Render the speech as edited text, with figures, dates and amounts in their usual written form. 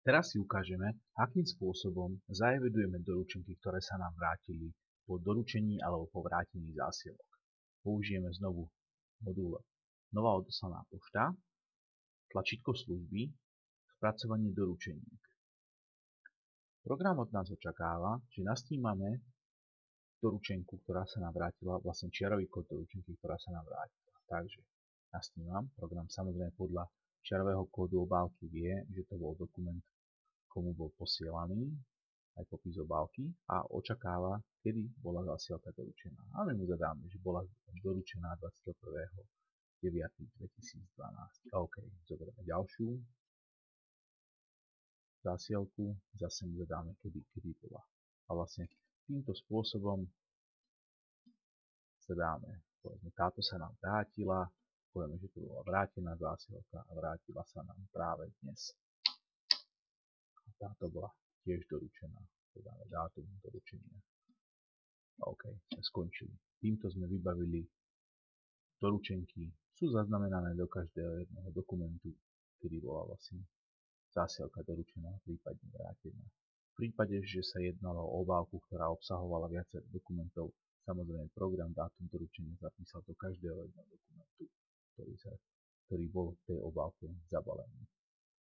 Teraz si ukážeme, akým spôsobom zaevidujeme doručenky, ktoré sa nám vrátili po doručení alebo po vrátení zásielok. Použijeme znovu modul Nová odoslaná pošta, tlačítko služby, spracovanie doručeniek. Program od nás očakáva, že nasnímame doručenku, ktorá sa nám vrátila, vlastne čiarový kód doručenky, ktorá sa nám vrátila. Takže nasnímam, program samozrejme podľa čiarového kódu obálky vie, že to bol dokument, komu bol posielaný, aj popis obálky a očakáva, kedy bola zásielka doručená. A my mu zadáme, že bola doručená 21.9.2012. OK, zoberieme ďalšiu zásielku, zase mu zadáme, kedy bola. A vlastne týmto spôsobom zadáme, povedzme, táto sa nám vrátila, povieme, že to bola vrátená zásielka a vrátila sa nám práve dnes. A táto bola tiež doručená, zadáme dátum doručenia. OK, sme skončili. Týmto sme vybavili doručenky, sú zaznamenané do každého jedného dokumentu, kedy bola vlastne zásielka doručená, prípadne vrátená. V prípade, že sa jednalo o obálku, ktorá obsahovala viacero dokumentov, samozrejme program dátum doručenia zapísal do každého jedného dokumentu, ktorý bol v tej obálke zabalený.